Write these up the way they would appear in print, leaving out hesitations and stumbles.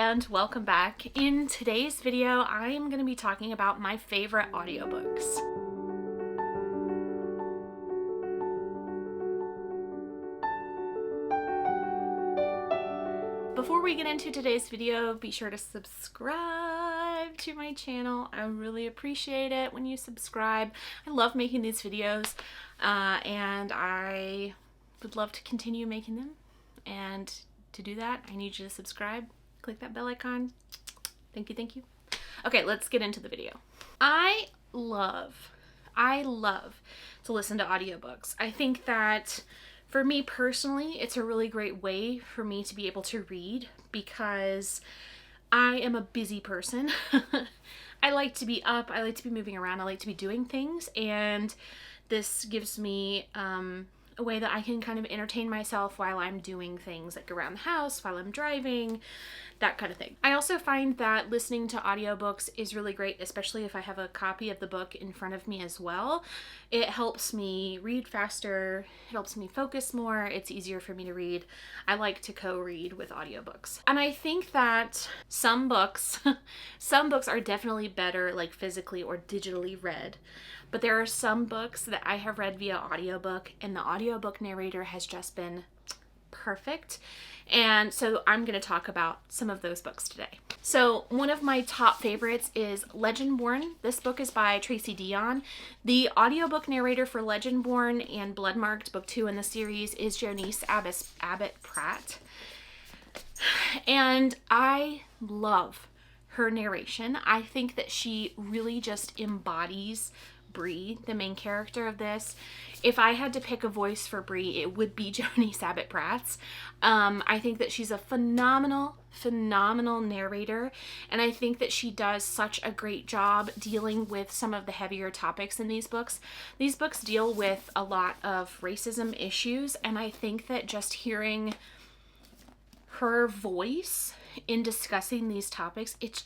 and welcome back. In today's video, I'm going to be talking about my favorite audiobooks. Before we get into today's video, be sure to subscribe to my channel. I really appreciate it when you subscribe. I love making these videos, and I would love to continue making them. And to do that, I need you to subscribe. Click that bell icon. Thank you, thank you. Okay, let's get into the video. I love to listen to audiobooks. I think that for me personally, it's a really great way for me to be able to read because I am a busy person. I like to be up, I like to be moving around, I like to be doing things, and this gives me a way that I can kind of entertain myself while I'm doing things like around the house, while I'm driving, that kind of thing. I also find that listening to audiobooks is really great, especially if I have a copy of the book in front of me as well. It helps me read faster, it helps me focus more, it's easier for me to read. I like to co-read with audiobooks. And I think that some books are definitely better like physically or digitally read. But there are some books that I have read via audiobook and the audiobook narrator has just been perfect. And so I'm going to talk about some of those books today. So one of my top favorites is LegendBorn. This book is by Tracy Deon. The audiobook narrator for LegendBorn and Bloodmarked, book 2 in the series, is Jonice Abbott-Pratt. And I love her narration. I think that she really just embodies Bree, the main character of this. If I had to pick a voice for Bree, it would be Jonice Abbott-Pratt's. I think that she's a phenomenal narrator, and I think that she does such a great job dealing with some of the heavier topics in these books. These books deal with a lot of racism issues, and I think that just hearing her voice in discussing these topics, it's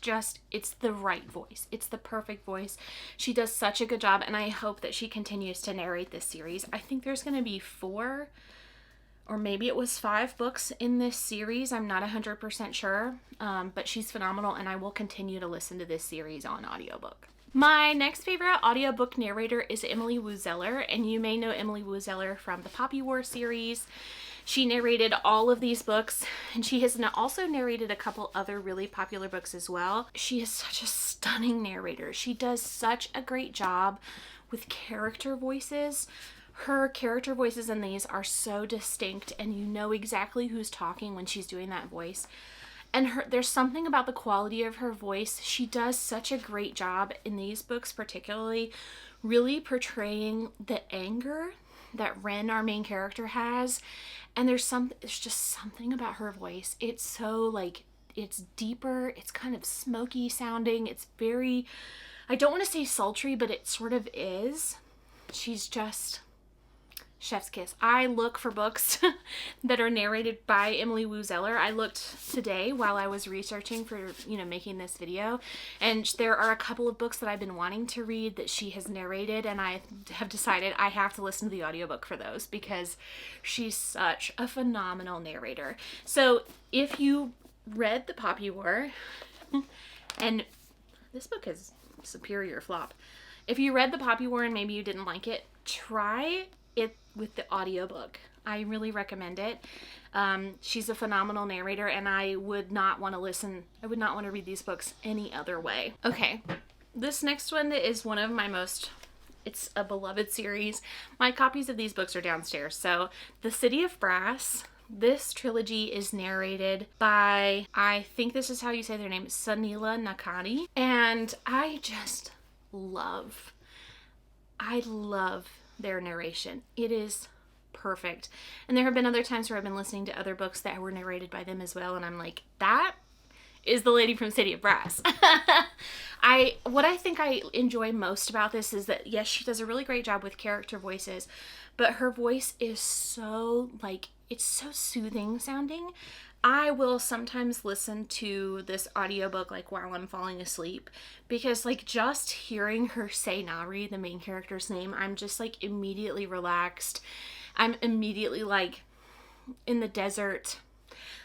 the right voice. It's the perfect voice. She does such a good job, and I hope that she continues to narrate this series. I think there's going to be 4 or maybe it was 5 books in this series. I'm not 100% sure, but she's phenomenal, and I will continue to listen to this series on audiobook. My next favorite audiobook narrator is Emily Woo Zeller, and you may know Emily Woo Zeller from the Poppy War series. She narrated all of these books, and she has also narrated a couple other really popular books as well. She is such a stunning narrator. She does such a great job with character voices. Her character voices in these are so distinct, and you know exactly who's talking when she's doing that voice. And there's something about the quality of her voice. She does such a great job in these books, particularly really portraying the anger that Ren, our main character, has. And there's just something about her voice. It's so like, it's deeper, it's kind of smoky sounding, it's very, I don't want to say sultry, but it sort of is. She's just chef's kiss. I look for books that are narrated by Emily Woo Zeller. I looked today while I was researching for, making this video, and there are a couple of books that I've been wanting to read that she has narrated, and I have decided I have to listen to the audiobook for those because she's such a phenomenal narrator. So if you read The Poppy War, and this book is superior flop. If you read The Poppy War and maybe you didn't like it, try it with the audiobook. I really recommend it. She's a phenomenal narrator, and I would not want to read these books any other way. Okay, this next one is one of my it's a beloved series. My copies of these books are downstairs. So The City of Brass. This trilogy is narrated by, I think this is how you say their name, Soneela Nankani. And I love their narration. It is perfect. And there have been other times where I've been listening to other books that were narrated by them as well, and I'm like, that is the lady from City of Brass. What I think I enjoy most about this is that, yes, she does a really great job with character voices, but her voice is so, it's so soothing sounding. I will sometimes listen to this audiobook while I'm falling asleep because just hearing her say Nari, the main character's name, I'm just immediately relaxed. I'm immediately in the desert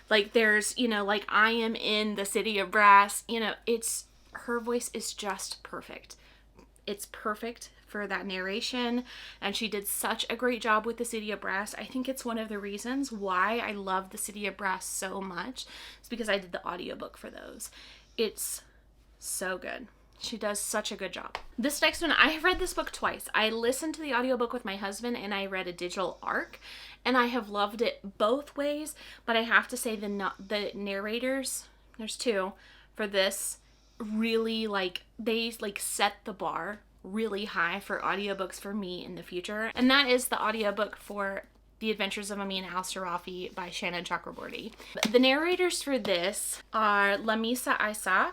Like there's, you know, like I am in the city of brass, you know, her voice is just perfect. It's perfect for that narration, and she did such a great job with the City of Brass. I think it's one of the reasons why I love the City of Brass so much. It's because I did the audiobook for those. It's so good. She does such a good job. This next one, I have read this book twice. I listened to the audiobook with my husband and I read a digital ARC, and I have loved it both ways, but I have to say the narrators, there's two, for this really they set the bar really high for audiobooks for me in the future. And that is the audiobook for The Adventures of Amina al-Sirafi by Shannon Chakraborty. The narrators for this are Lameece, Issaq,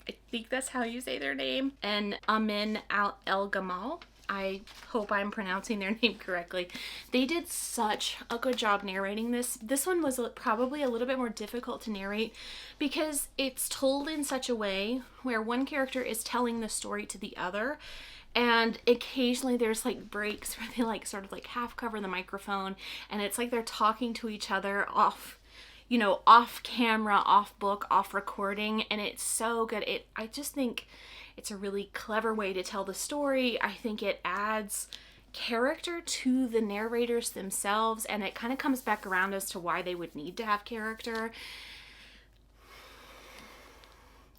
I think that's how you say their name, and Amin Gamal. I hope I'm pronouncing their name correctly. They did such a good job narrating this. This one was probably a little bit more difficult to narrate because it's told in such a way where one character is telling the story to the other, and occasionally there's like breaks where they like sort of like half cover the microphone, and it's like they're talking to each other off, you know, off camera, off book, off recording, and it's so good. I just think it's a really clever way to tell the story. I think it adds character to the narrators themselves, and it kind of comes back around as to why they would need to have character.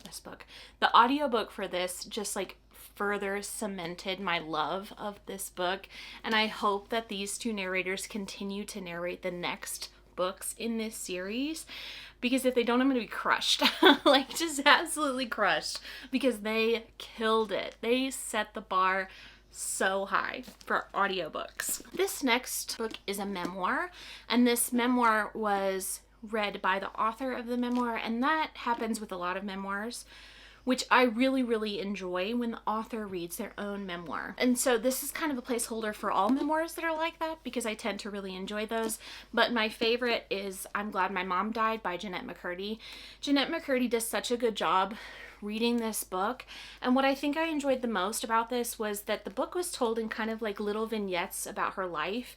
This book. The audiobook for this just like further cemented my love of this book, and I hope that these two narrators continue to narrate the next books in this series, because if they don't, I'm going to be crushed. Like just absolutely crushed, because they killed it. They set the bar so high for audiobooks. This next book is a memoir, and this memoir was read by the author of the memoir, and that happens with a lot of memoirs, which I really, really enjoy when the author reads their own memoir. And so this is kind of a placeholder for all memoirs that are like that, because I tend to really enjoy those. But my favorite is I'm Glad My Mom Died by Jennette McCurdy. Jennette McCurdy does such a good job reading this book. And what I think I enjoyed the most about this was that the book was told in kind of like little vignettes about her life.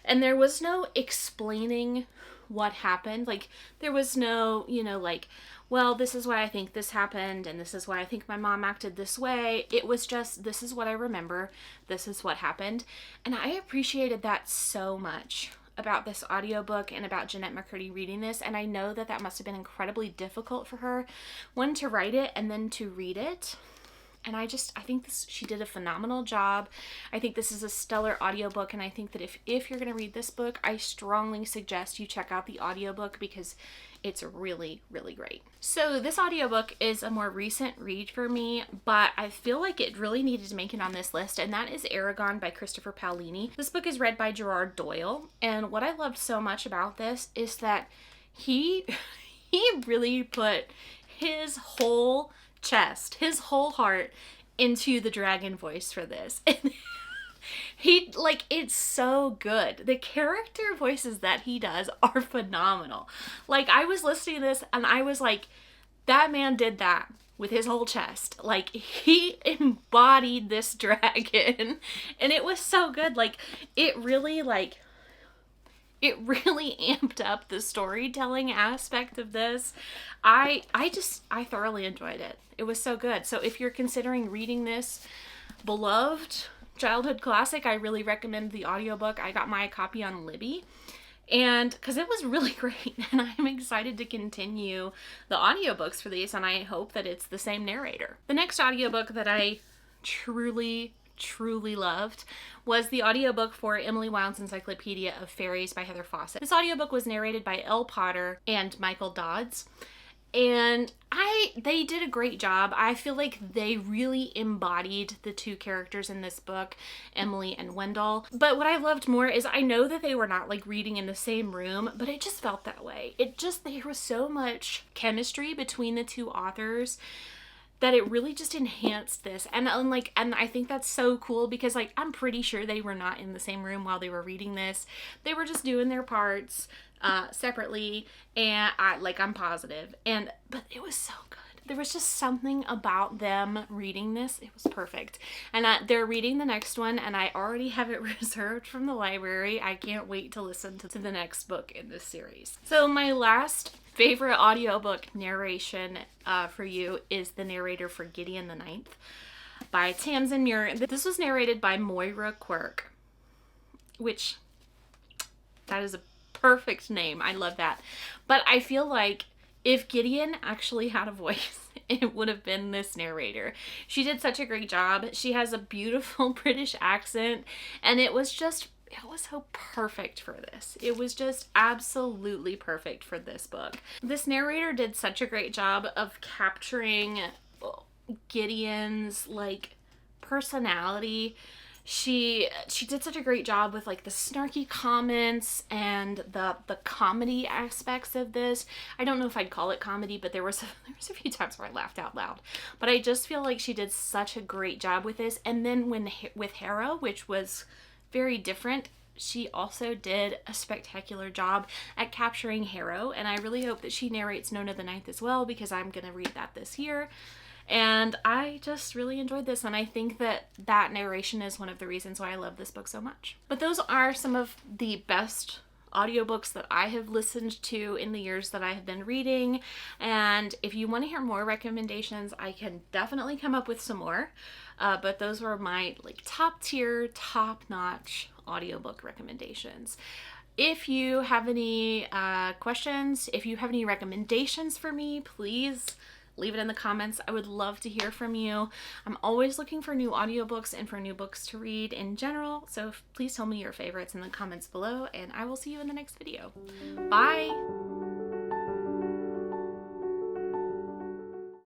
And there was no explaining what happened. Like there was no, you know, like, well, this is why I think this happened, and this is why I think my mom acted this way. It was just, this is what I remember, this is what happened. And I appreciated that so much about this audiobook and about Jennette McCurdy reading this, and I know that that must have been incredibly difficult for her, one, to write it and then to read it. And I think she did a phenomenal job. I think this is a stellar audiobook, and I think that if you're going to read this book, I strongly suggest you check out the audiobook, because it's really, really great. So this audiobook is a more recent read for me, but I feel like it really needed to make it on this list, and that is Eragon by Christopher Paolini. This book is read by Gerard Doyle, and what I loved so much about this is that he really put his whole chest, his whole heart into the dragon voice for this. And it's so good. The character voices that he does are phenomenal. Like, I was listening to this and I was like, that man did that with his whole chest. Like, he embodied this dragon, and it was so good. Like, it really amped up the storytelling aspect of this. I thoroughly enjoyed it. It was so good. So if you're considering reading this beloved childhood classic, I really recommend the audiobook. I got my copy on Libby, and because it was really great, and I'm excited to continue the audiobooks for these, and I hope that it's the same narrator. The next audiobook that I truly loved was the audiobook for Emily Wilde's Encyclopedia of Faeries by Heather Fawcett. This audiobook was narrated by Elle Potter and Michael Dodds, and they did a great job. I feel like they really embodied the two characters in this book, Emily and Wendell. But what I loved more is, I know that they were not like reading in the same room, but it just felt that way. There was so much chemistry between the two authors that it really just enhanced this. And I think that's so cool, because like, I'm pretty sure they were not in the same room while they were reading this. They were just doing their parts separately, and I'm positive. But it was so good. there was just something about them reading this. It was perfect. And they're reading the next one, and I already have it reserved from the library. I can't wait to listen to the next book in this series. So my last favorite audiobook narration for you is the narrator for Gideon the Ninth by Tamsin Muir. This was narrated by Moira Quirk, which, that is a perfect name. I love that. But I feel like if Gideon actually had a voice, it would have been this narrator. She did such a great job. She has a beautiful British accent, and it was so perfect for this. It was just absolutely perfect for this book. This narrator did such a great job of capturing Gideon's like personality. She did such a great job with like the snarky comments and the comedy aspects of this. I don't know if I'd call it comedy, but there was a few times where I laughed out loud. But I just feel like she did such a great job with this. And then with Harrow, which was very different, she also did a spectacular job at capturing Harrow. And I really hope that she narrates Nona the Ninth as well, because I'm going to read that this year. And I just really enjoyed this, and I think that narration is one of the reasons why I love this book so much. But those are some of the best audiobooks that I have listened to in the years that I have been reading. And if you want to hear more recommendations, I can definitely come up with some more. But those were my like top tier, top notch audiobook recommendations. If you have any questions, if you have any recommendations for me, please leave it in the comments. I would love to hear from you. I'm always looking for new audiobooks and for new books to read in general. So please tell me your favorites in the comments below, and I will see you in the next video. Bye!